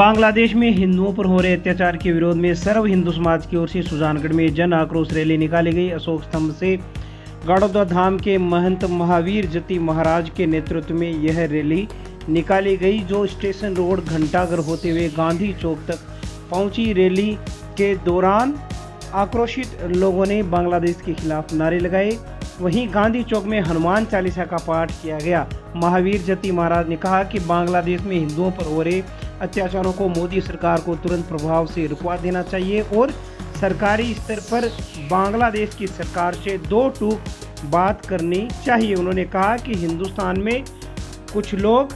बांग्लादेश में हिंदुओं पर हो रहे अत्याचार के विरोध में सर्व हिंदू समाज की ओर से सुजानगढ़ में जन आक्रोश रैली निकाली गई। अशोक स्तंभ से गढ़ौदा धाम के महंत महावीर जति महाराज के नेतृत्व में यह रैली निकाली गई, जो स्टेशन रोड घंटाघर होते हुए गांधी चौक तक पहुंची। रैली के दौरान आक्रोशित लोगों ने बांग्लादेश के खिलाफ नारे लगाए। वहीं गांधी चौक में हनुमान चालीसा का पाठ किया गया। महावीर जति महाराज ने कहा कि बांग्लादेश में हिंदुओं पर हो रहे अत्याचारों को मोदी सरकार को तुरंत प्रभाव से रुकवा देना चाहिए और सरकारी स्तर पर बांग्लादेश की सरकार से दो टूक बात करनी चाहिए। उन्होंने कहा कि हिंदुस्तान में कुछ लोग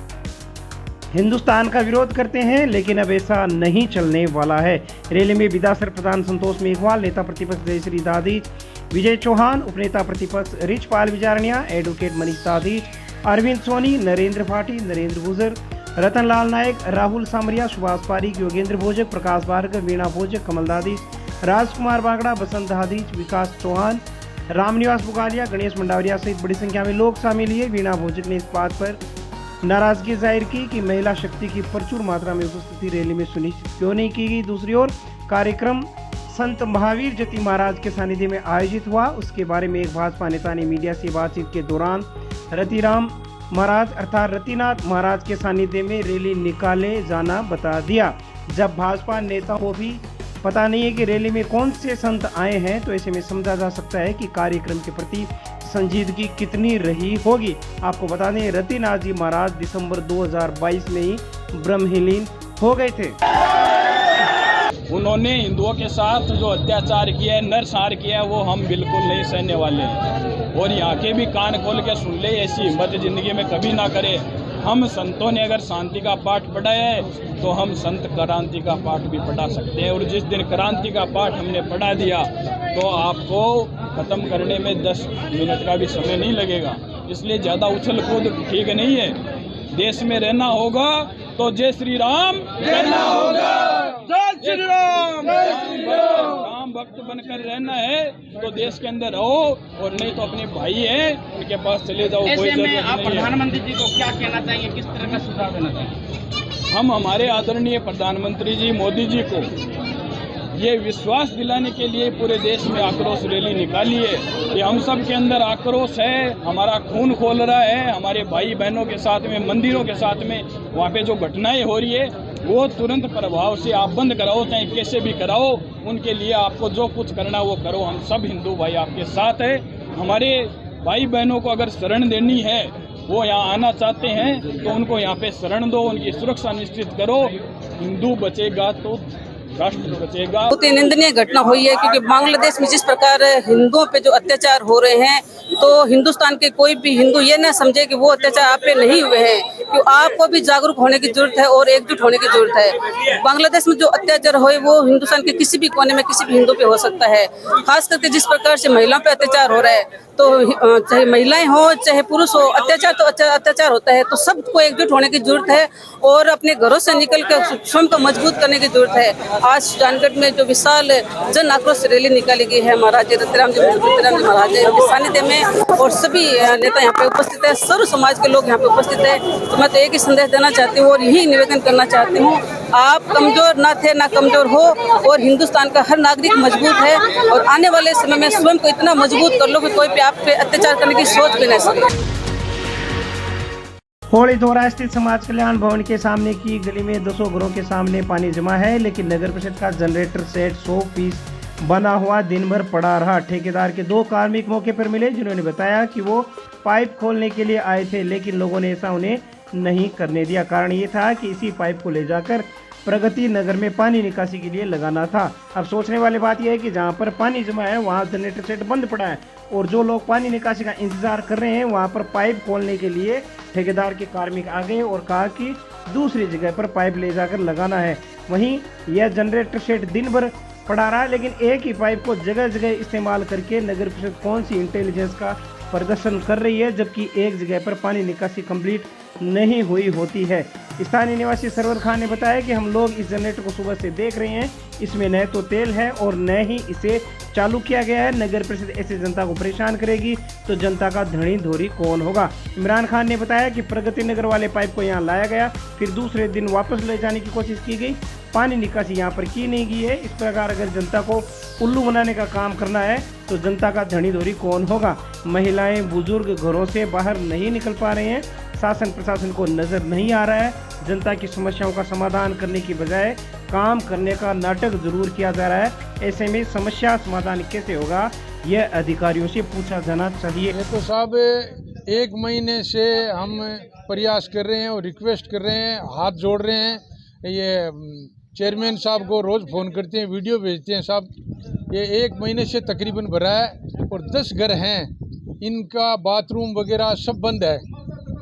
हिंदुस्तान का विरोध करते हैं, लेकिन अब ऐसा नहीं चलने वाला है। रैली में विधासर प्रधान संतोष मेघवाल, नेता प्रतिपक्ष जयश्री दादीज, विजय चौहान, उपनेता प्रतिपक्ष रिचपाल विजारनिया, एडवोकेट मनीष दादीज, अरविंद सोनी, नरेंद्र भाटी, नरेंद्र गुजर, रतन लाल नायक, राहुल सामरिया, सुभाष पारीक, योगेंद्र भोजक, प्रकाश भार्गव, वीणा भोजक, कमल दादीज, राजकुमार बागड़ा, बसंत दादीज, विकास चौहान, रामनिवास बुगालिया, गणेश मंडावरिया सहित बड़ी संख्या में लोग शामिल हुए। वीणा भोजक ने इस बात पर नाराजगी जाहिर की कि महिला शक्ति की प्रचुर मात्रा में उपस्थिति रैली में सुनिश्चित क्यों नहीं की गई। दूसरी ओर कार्यक्रम संत महावीर जति महाराज के सानिध्य में आयोजित हुआ। उसके बारे में एक भाजपा नेता ने मीडिया से बातचीत के दौरान रतिराम महाराज अर्थात रतिनाथ महाराज के सानिध्य में रैली निकाले जाना बता दिया। जब भाजपा नेता को भी पता नहीं है कि रैली में कौन से संत आए हैं, तो ऐसे में समझा जा सकता है कि कार्यक्रम के प्रति संजीदगी कितनी रही होगी। आपको बता दें, रतिनाथ जी महाराज दिसंबर 2022 में ही ब्रह्मलीन हो गए थे। उन्होंने हिंदुओं के साथ जो अत्याचार किया है, नरसंहार किया है, वो हम बिल्कुल नहीं सहने वाले हैं और यहाँ के भी कान खोल के सुन ले। ऐसी हिम्मत जिंदगी में कभी ना करे। हम संतों ने अगर शांति का पाठ पढ़ाया है तो हम संत क्रांति का पाठ भी पढ़ा सकते हैं, और जिस दिन क्रांति का पाठ हमने पढ़ा दिया तो आपको खत्म करने में 10 मिनट का भी समय नहीं लगेगा। इसलिए ज़्यादा उछल कूद ठीक नहीं है। देश में रहना होगा तो जय श्री राम कहना होगा, जय श्री राम, राम भक्त बनकर रहना है तो देश के अंदर रहो, और नहीं तो अपने भाई हैं उनके पास चले जाओ। कोई जरूरत नहीं है। आप प्रधानमंत्री जी को क्या कहना चाहेंगे, किस तरह का सुझाव देना चाहेंगे? हम हमारे आदरणीय प्रधानमंत्री जी मोदी जी को ये विश्वास दिलाने के लिए पूरे देश में आक्रोश रैली निकाली है कि हम सब के अंदर आक्रोश है, हमारा खून खोल रहा है। हमारे भाई बहनों के साथ में, मंदिरों के साथ में वहाँ पे जो घटनाएं हो रही है वो तुरंत प्रभाव से आप बंद कराओ, चाहे कैसे भी कराओ। उनके लिए आपको जो कुछ करना वो करो। हम सब हिंदू भाई आपके साथ है। हमारे भाई बहनों को अगर शरण देनी है, वो यहाँ आना चाहते हैं तो उनको यहाँ पे शरण दो, उनकी सुरक्षा निश्चित करो। हिंदू बचेगा तो राष्ट्र बचेगा। बहुत ही निंदनीय घटना हुई है, क्योंकि बांग्लादेश में जिस प्रकार हिंदुओं पे जो अत्याचार हो रहे हैं, तो हिंदुस्तान के कोई भी हिंदू ये ना समझे कि वो अत्याचार आप पे नहीं हुए हैं। क्यों आपको भी जागरूक होने की जरूरत है और एकजुट होने की जरूरत है। बांग्लादेश में जो अत्याचार हुए वो हिंदुस्तान के किसी भी कोने में किसी भी हिंदू पे हो सकता है। खास करके जिस प्रकार से महिलाओं पे अत्याचार हो रहा है, तो चाहे महिलाएं हो चाहे पुरुष हो, अत्याचार तो अत्याचार होता है। तो सबको एकजुट होने की जरूरत है और अपने घरों से निकल कर स्वयं को मजबूत करने की जरूरत है। आज सुजानगढ़ में जो विशाल जन आक्रोश रैली निकाली गई है, महाराज रतिराम जी महाराज के सानिध्य में, और सभी नेता यहाँ पे उपस्थित है, सर्व समाज के लोग यहाँ पे उपस्थित है। तो मैं तो एक ही संदेश देना चाहती हूँ और यही निवेदन करना चाहती हूँ, आप कमजोर ना थे ना कमजोर हो, और हिंदुस्तान का हर नागरिक मजबूत है। और आने वाले समय में स्वयं को इतना मजबूत कर लो कि कोई भी आप पे अत्याचार करने की सोच भी नहीं सके। होली धोरा स्थित समाज कल्याण भवन के सामने की गली में 200 घरों के सामने पानी जमा है, लेकिन नगर परिषद का जनरेटर सेट 100% बना हुआ दिन भर पड़ा रहा। ठेकेदार के 2 कार्मिक मौके पर मिले, जिन्होंने बताया कि वो पाइप खोलने के लिए आए थे, लेकिन लोगों ने ऐसा उन्हें नहीं करने दिया। कारण ये था कि इसी पाइप को ले जाकर प्रगति नगर में पानी निकासी के लिए लगाना था। अब सोचने वाली बात यह है कि जहां पर पानी जमा है वहां जनरेटर सेट बंद पड़ा है, और जो लोग पानी निकासी का इंतजार कर रहे हैं वहां पर पाइप खोलने के लिए ठेकेदार के कार्मिक आ गए और कहा कि दूसरी जगह पर पाइप ले जाकर लगाना है। वहीं यह जनरेटर सेट दिन भर पड़ा रहा, लेकिन एक ही पाइप को जगह जगह इस्तेमाल करके नगर परिषद कौन सी इंटेलिजेंस का प्रदर्शन कर रही है, जबकि एक जगह पर पानी निकासी कंप्लीट नहीं हुई होती है। स्थानीय निवासी सरवर खान ने बताया कि हम लोग इस जनरेटर को सुबह से देख रहे हैं, इसमें न तो तेल है और न ही इसे चालू किया गया है। नगर परिषद ऐसे जनता को परेशान करेगी तो जनता का धनी धोरी कौन होगा। इमरान खान ने बताया कि प्रगति नगर वाले पाइप को यहाँ लाया गया, फिर दूसरे दिन वापस ले जाने की कोशिश की गई, पानी निकासी यहाँ पर की नहीं गई है। इस प्रकार अगर जनता को उल्लू बनाने का काम करना है तो जनता का धनी धोरी कौन होगा। महिलाएं बुजुर्ग घरों से बाहर नहीं निकल पा रहे हैं, शासन प्रशासन को नजर नहीं आ रहा है। जनता की समस्याओं का समाधान करने की बजाय काम करने का नाटक जरूर किया जा रहा है। ऐसे में समस्या समाधान कैसे होगा, यह अधिकारियों से पूछा जाना चाहिए। ये तो साहब 1 महीने से हम प्रयास कर रहे हैं और रिक्वेस्ट कर रहे हैं, हाथ जोड़ रहे हैं। ये चेयरमैन साहब को रोज़ फ़ोन करते हैं, वीडियो भेजते हैं साहब। ये 1 महीने से तकरीबन भरा है और 10 घर हैं, इनका बाथरूम वगैरह सब बंद है।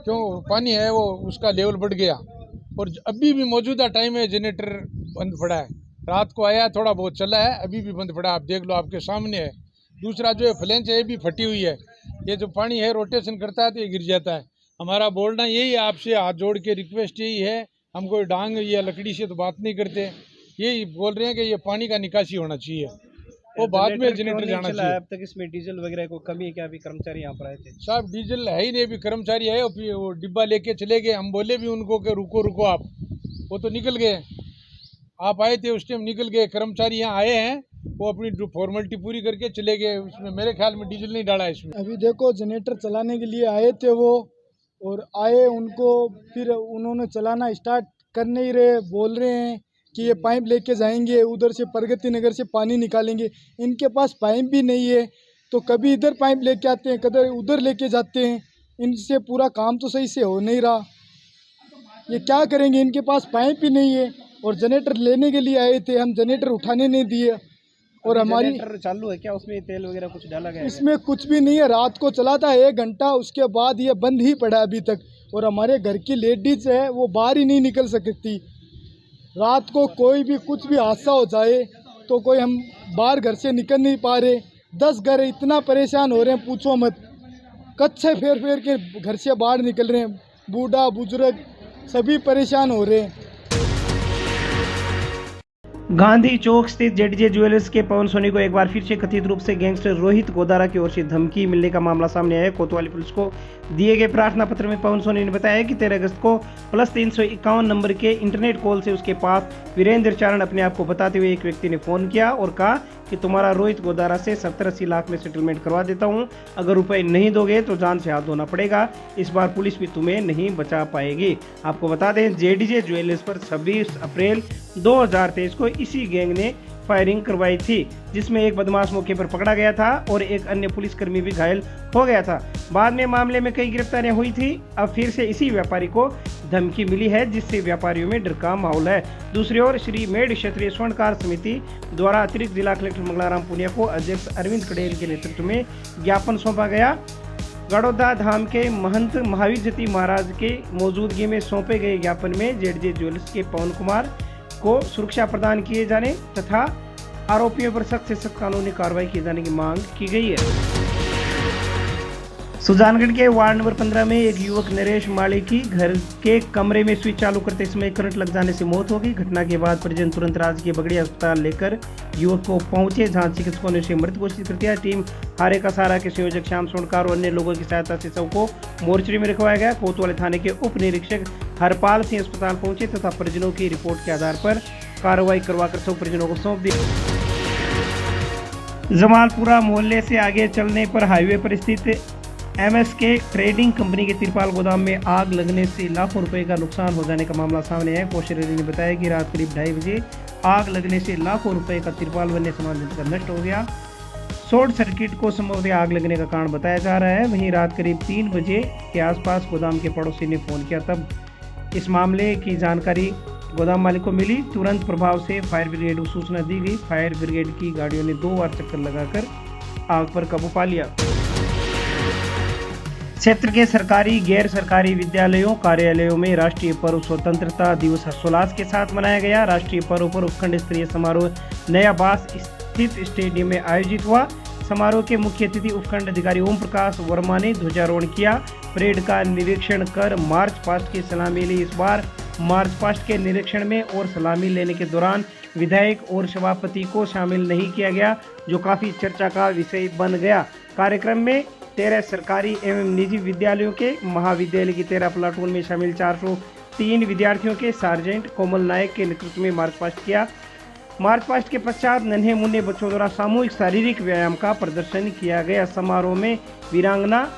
क्यों? पानी है वो उसका लेवल बढ़ गया और अभी भी मौजूदा टाइम है जनरेटर बंद पड़ा है। रात को आया, थोड़ा बहुत चला है, अभी भी बंद पड़ा है, आप देख लो, आपके सामने है। दूसरा जो है फ्लेंच है, ये भी फटी हुई है। ये जो पानी है रोटेशन करता है तो ये गिर जाता है। हमारा बोलना यही है, आपसे हाथ जोड़ के रिक्वेस्ट यही है, हम कोई डांग या लकड़ी से तो बात नहीं करते, यही बोल रहे हैं कि ये पानी का निकासी होना चाहिए, वो बाद में जनरेटर जाना चाहिए। अब तक इसमें डीजल वगैरह को कमी है क्या? अभी कर्मचारी यहाँ पर आए थे साहब, डीजल है ही नहीं, अभी कर्मचारी आए और फिर वो डिब्बा लेके चले गए। हम बोले भी उनको कि रुको रुको आप, वो तो निकल गए। आप आए थे उस टाइम, निकल गए। कर्मचारी यहाँ आए हैं, वो अपनी फॉर्मेलिटी पूरी करके चले गए। उसमें मेरे ख्याल में डीजल नहीं डाला है इसमें। अभी देखो, जनरेटर चलाने के लिए आए थे वो, और आए उनको फिर उन्होंने चलाना स्टार्ट कर नहीं रहे, बोल रहे हैं कि ये पाइप लेके जाएंगे, उधर से प्रगति नगर से पानी निकालेंगे। इनके पास पाइप भी नहीं है, तो कभी इधर पाइप लेके आते हैं, कभी उधर लेके जाते हैं। इनसे पूरा काम तो सही से हो नहीं रहा, ये क्या करेंगे? इनके पास पाइप ही नहीं है। और जनरेटर लेने के लिए आए थे हम, जनरेटर उठाने नहीं दिए। और हमारी चालू है क्या? उसमें तेल वगैरह कुछ डाला गया है? इसमें कुछ भी नहीं है। रात को चला था 1 घंटा, उसके बाद ये बंद ही पड़ा अभी तक। और हमारे घर की लेडीज है, वो बाहर ही नहीं निकल सकती। रात को कोई भी कुछ भी हादसा हो जाए तो कोई, हम बाहर घर से निकल नहीं पा रहे। 10 घर इतना परेशान हो रहे हैं, पूछो मत। कच्चे फेर फेर के घर से बाहर निकल रहे हैं, बूढ़ा बुजुर्ग सभी परेशान हो रहे हैं। गांधी चौक स्थित जेडीजे ज्वेलर्स के पवन सोनी को एक बार फिर से कथित रूप से गैंगस्टर रोहित गोदारा की ओर से धमकी मिलने का मामला सामने आया है। कोतवाली पुलिस को दिए गए प्रार्थना पत्र में पवन सोनी ने बताया कि 13 अगस्त को +351 नंबर के इंटरनेट कॉल से उसके पास वीरेंद्र चारण अपने आप को बताते हुए एक व्यक्ति ने फोन किया और कहा कि तुम्हारा रोहित गोदारा से 70-80 लाख में सेटलमेंट करवा देता हूं, अगर रुपए नहीं दोगे तो जान से हाथ धोना पड़ेगा, इस बार पुलिस भी तुम्हें नहीं बचा पाएगी। आपको बता दें, जेडीजे ज्वेलर्स पर 26 अप्रैल 2023 को इसी गैंग ने फायरिंग करवाई थी, जिसमें एक बदमाश मौके पर पकड़ा गया था और एक अन्य पुलिसकर्मी भी घायल हो गया था। बाद में मामले में कई गिरफ्तारियां हुई थी। अब फिर से इसी व्यापारी को धमकी मिली है, जिससे व्यापारियों में डर का माहौल है। दूसरी ओर श्री मेड क्षत्रिय स्वर्णकार समिति द्वारा अतिरिक्त जिला कलेक्टर मंगलाराम पुनिया को अध्यक्ष अरविंद कड़ेल के नेतृत्व में ज्ञापन सौंपा गया। गड़ौदा धाम के महंत महावीर जती महाराज के मौजूदगी में सौंपे गए ज्ञापन में जेडीजे ज्वेलर्स के पवन कुमार को सुरक्षा प्रदान किए जाने तथा आरोपियों पर सख्त से सख्त कानूनी कार्रवाई किए जाने की मांग की गई है। सुजानगढ़ के वार्ड नंबर 15 में एक युवक नरेश माली की घर के कमरे में स्विच चालू करते समय करंट लग जाने से मौत हो गई। घटना के बाद परिजन तुरंत राजकीय बगड़िया अस्पताल लेकर युवक को पहुंचे, जहां चिकित्सकों ने उसे मृत घोषित कर दिया। टीम हारे का सहारा के संयोजक श्याम स्वर्णकार और अन्य लोगों की सहायता से शव को मोर्चरी में रखवाया गया। कोतवाली थाने के उप निरीक्षक हरपाल सिंह अस्पताल पहुंचे तथा परिजनों की रिपोर्ट के आधार पर कार्रवाई करवाकर शव परिजनों को सौंप दिया। जमालपुरा मोहल्ले से आगे चलने पर हाईवे पर स्थित MSK ट्रेडिंग कंपनी के तिरपाल गोदाम में आग लगने से लाखों रुपए का नुकसान हो जाने का मामला सामने है। कौशल रेड्डी ने बताया कि रात करीब 2:30 बजे आग लगने से लाखों रुपए का तिरपाल वन्य सामान जलकर नष्ट हो गया। शॉर्ट सर्किट को संभवतः आग लगने का कारण बताया जा रहा है। वहीं रात करीब 3 बजे के आसपास गोदाम के पड़ोसी ने फोन किया, तब इस मामले की जानकारी गोदाम मालिक को मिली। तुरंत प्रभाव से फायर ब्रिगेड को सूचना दी गई। फायर ब्रिगेड की गाड़ियों ने 2 बार चक्कर लगाकर आग पर काबू पा लिया। क्षेत्र के सरकारी गैर सरकारी विद्यालयों कार्यालयों में राष्ट्रीय पर्व स्वतंत्रता दिवस हर्षोल्लास के साथ मनाया गया। राष्ट्रीय पर्व पर उपखंड स्तरीय समारोह नया बास स्थित स्टेडियम में आयोजित हुआ। समारोह के मुख्य अतिथि उपखंड अधिकारी ओम प्रकाश वर्मा ने ध्वजारोहण किया। परेड का निरीक्षण कर मार्च पास्ट की सलामी ली। इस बार मार्च पास्ट के निरीक्षण में और सलामी लेने के दौरान विधायक और सभापति को शामिल नहीं किया गया, जो काफी चर्चा का विषय बन गया। कार्यक्रम में 13 सरकारी एवं निजी विद्यालयों के महाविद्यालय की 13 प्लाटून में शामिल 403 विद्यार्थियों के सार्जेंट कोमल नायक के नेतृत्व में मार्च पास्ट किया। मार्च पास्ट के पश्चात नन्हे मुन्ने बच्चों द्वारा सामूहिक शारीरिक व्यायाम का प्रदर्शन किया गया। समारोह में वीरांगना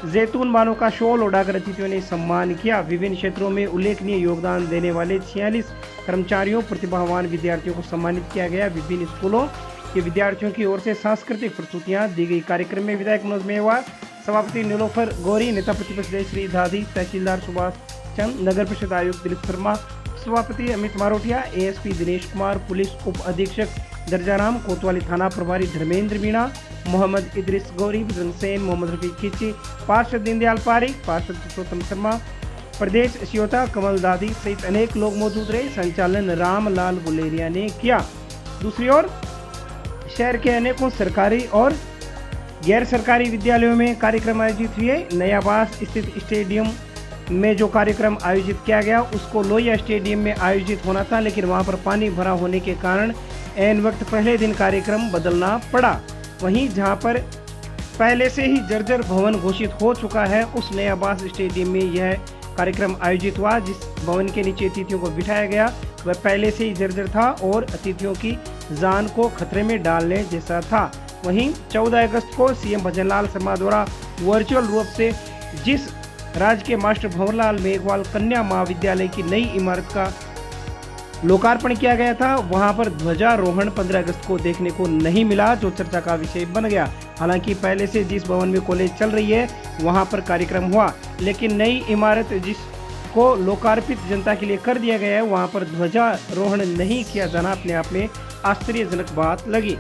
जैतून बानो का शॉल उड़ाकर अतिथियों ने सम्मान किया। विभिन्न क्षेत्रों में उल्लेखनीय योगदान देने वाले 46 कर्मचारियों प्रतिभावान विद्यार्थियों को सम्मानित किया गया। विभिन्न स्कूलों के विद्यार्थियों की ओर से सांस्कृतिक प्रस्तुतियां दी गई। कार्यक्रम में विधायक मनोज मेहवार, सभापति नीलोफर गौरी, नेता प्रतिपक्ष जयश्री दादी, तहसीलदार सुभाष चंद, नगर परिषद आयुक्त दिलीप शर्मा, सभापति अमित मारोटिया, एएसपी दिनेश कुमार, पुलिस उप अधीक्षक दर्जाराम, कोतवाली थाना प्रभारी धर्मेंद्र मीणा, मोहम्मद इदरिस गौरी, बजरंग सेन, मोहम्मद रफीक खिची, पार्षद दीनदयाल पारिक, पार्षद पुरुषोत्तम शर्मा, प्रदेश श्योता कमल दादी सहित अनेक लोग मौजूद रहे। संचालन रामलाल गुलेरिया ने किया। दूसरी ओर शहर के अनेकों सरकारी और गैर सरकारी विद्यालयों में कार्यक्रम आयोजित हुए। नयाबास स्थित स्टेडियम में जो कार्यक्रम आयोजित किया गया उसको लोहिया स्टेडियम में आयोजित होना था, लेकिन वहां पर पानी भरा होने के कारण ऐन वक्त पहले दिन कार्यक्रम बदलना पड़ा। वहीं जहां पर पहले से ही जर्जर भवन घोषित हो चुका है, उस नयाबास स्टेडियम में यह कार्यक्रम आयोजित हुआ। जिस भवन के नीचे अतिथियों को बिठाया गया वह पहले से ही जर्जर था और अतिथियों की जान को खतरे में डालने जैसा था। वहीं 14 अगस्त को सीएम भजनलाल शर्मा द्वारा वर्चुअल रूप से जिस राजकीय मास्टर भंवरलाल मेघवाल कन्या महाविद्यालय की नई इमारत का लोकार्पण किया गया था, वहां पर ध्वजारोहण 15 अगस्त को देखने को नहीं मिला, जो चर्चा का विषय बन गया। हालांकि पहले से जिस भवन में कॉलेज चल रही है वहां पर कार्यक्रम हुआ, लेकिन नई इमारत जिसको लोकार्पित जनता के लिए कर दिया गया है वहां पर ध्वजारोहण नहीं किया जाना अपने आप में आश्चर्यजनक बात लगी।